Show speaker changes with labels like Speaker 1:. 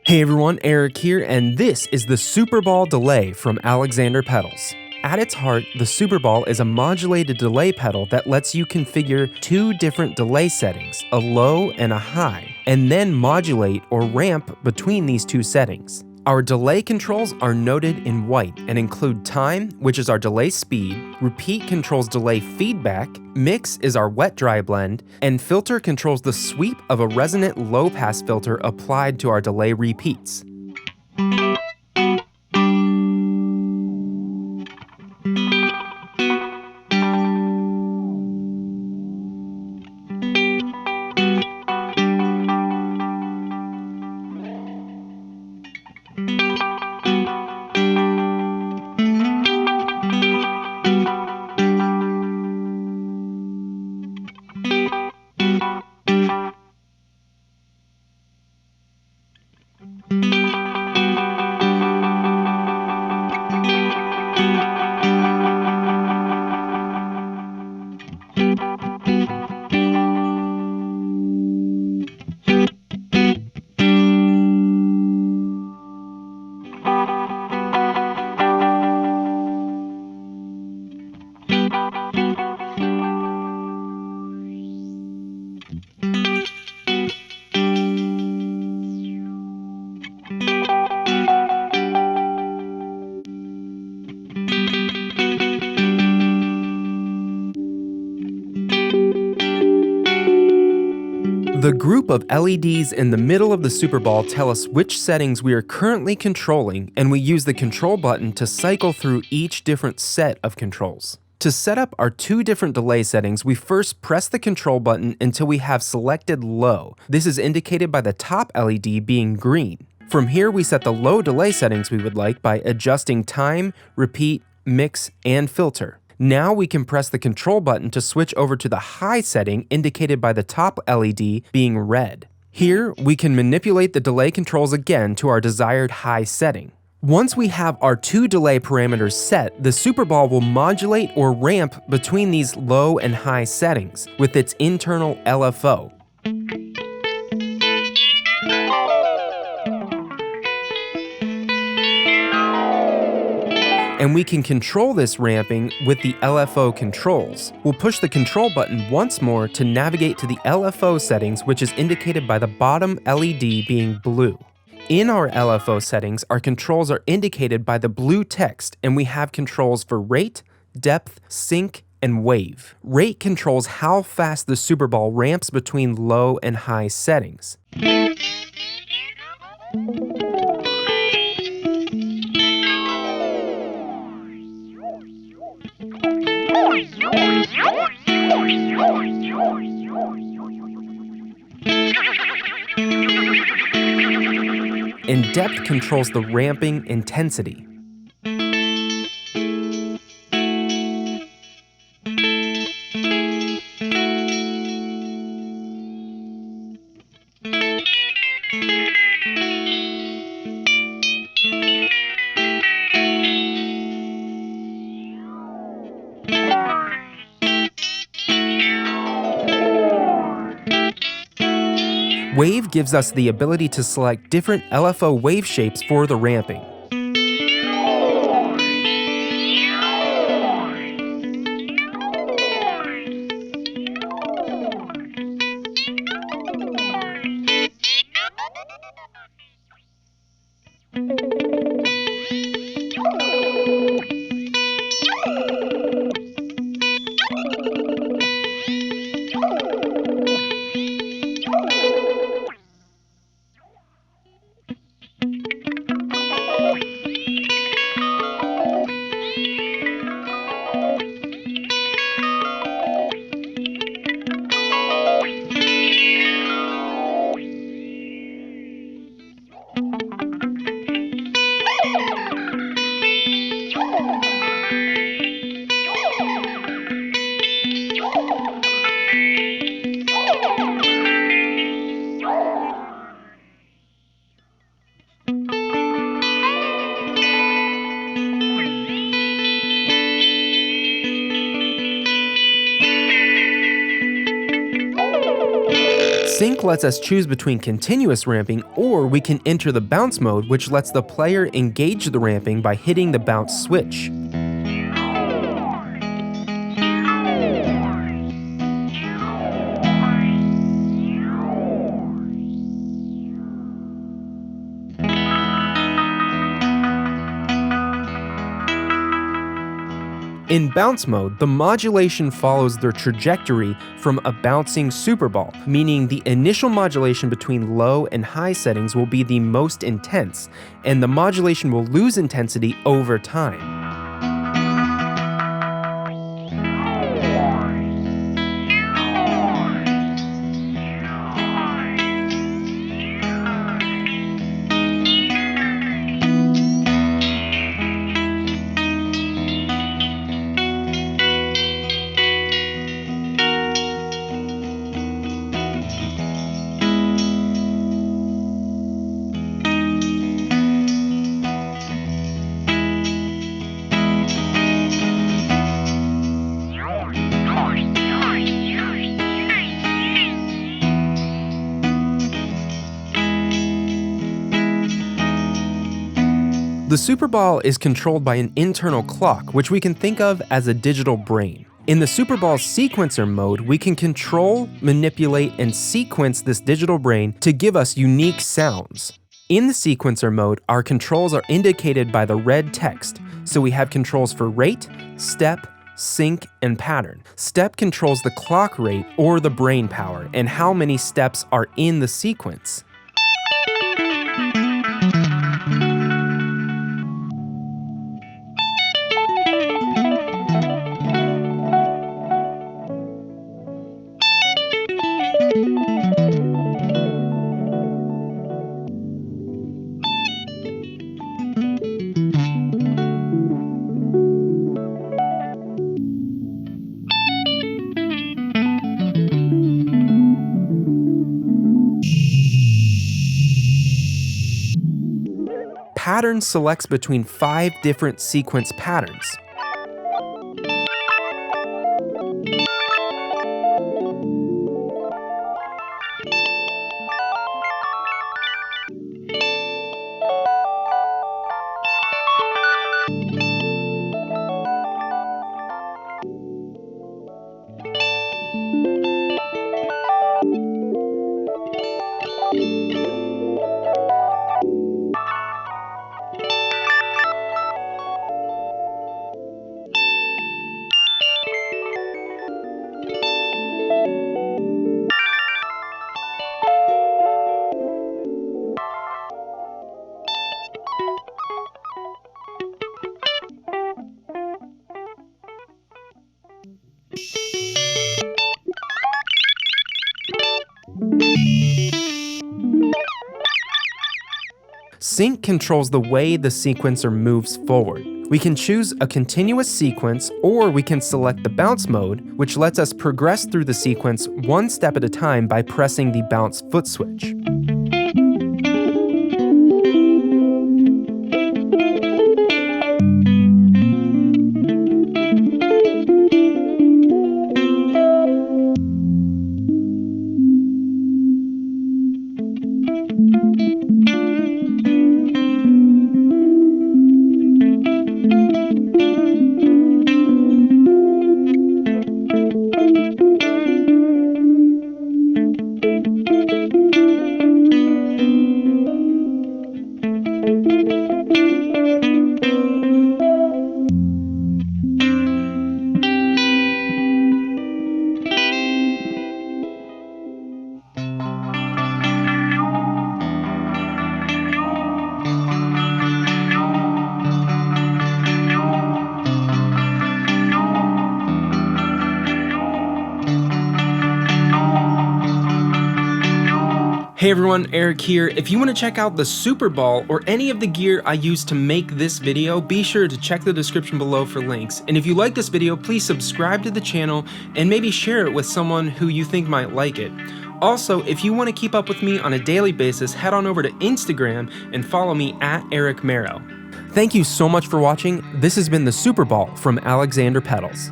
Speaker 1: Hey everyone, Eric here, and this is the Superball delay from Alexander Pedals. At its heart, the Superball is a modulated delay pedal that lets you configure two different delay settings, a low and a high, and then modulate or ramp between these two settings. Our delay controls are noted in white and include time, which is our delay speed, repeat controls delay feedback, mix is our wet-dry blend, and filter controls the sweep of a resonant low-pass filter applied to our delay repeats. The group of LEDs in the middle of the Superball tell us which settings we are currently controlling, and we use the control button to cycle through each different set of controls. To set up our two different delay settings, we first press the control button until we have selected low. This is indicated by the top LED being green. From here, we set the low delay settings we would like by adjusting time, repeat, mix, and filter. Now we can press the control button to switch over to the high setting indicated by the top LED being red. Here, we can manipulate the delay controls again to our desired high setting. Once we have our two delay parameters set, the Superball will modulate or ramp between these low and high settings with its internal LFO. And we can control this ramping with the LFO controls. We'll push the control button once more to navigate to the LFO settings, which is indicated by the bottom LED being blue. In our LFO settings, our controls are indicated by the blue text, and we have controls for rate, depth, sync, and wave. Rate controls how fast the Superball ramps between low and high settings. And depth controls the ramping intensity. Wave gives us the ability to select different LFO wave shapes for the ramping. Sync lets us choose between continuous ramping, or we can enter the bounce mode, which lets the player engage the ramping by hitting the bounce switch. In bounce mode, the modulation follows their trajectory from a bouncing Superball, meaning the initial modulation between low and high settings will be the most intense, and the modulation will lose intensity over time. The Superball is controlled by an internal clock, which we can think of as a digital brain. In the Superball sequencer mode, we can control, manipulate, and sequence this digital brain to give us unique sounds. In the sequencer mode, our controls are indicated by the red text, so we have controls for rate, step, sync, and pattern. Step controls the clock rate or the brain power and how many steps are in the sequence. Pattern selects between 5 different sequence patterns. Sync controls the way the sequencer moves forward. We can choose a continuous sequence, or we can select the bounce mode, which lets us progress through the sequence one step at a time by pressing the bounce foot switch. Hey everyone, Eric here. If you want to check out the Superball or any of the gear I used to make this video, be sure to check the description below for links. And if you like this video, please subscribe to the channel and maybe share it with someone who you think might like it. Also, if you want to keep up with me on a daily basis, head on over to Instagram and follow me at Eric Merrow. Thank you so much for watching. This has been the Superball from Alexander Pedals.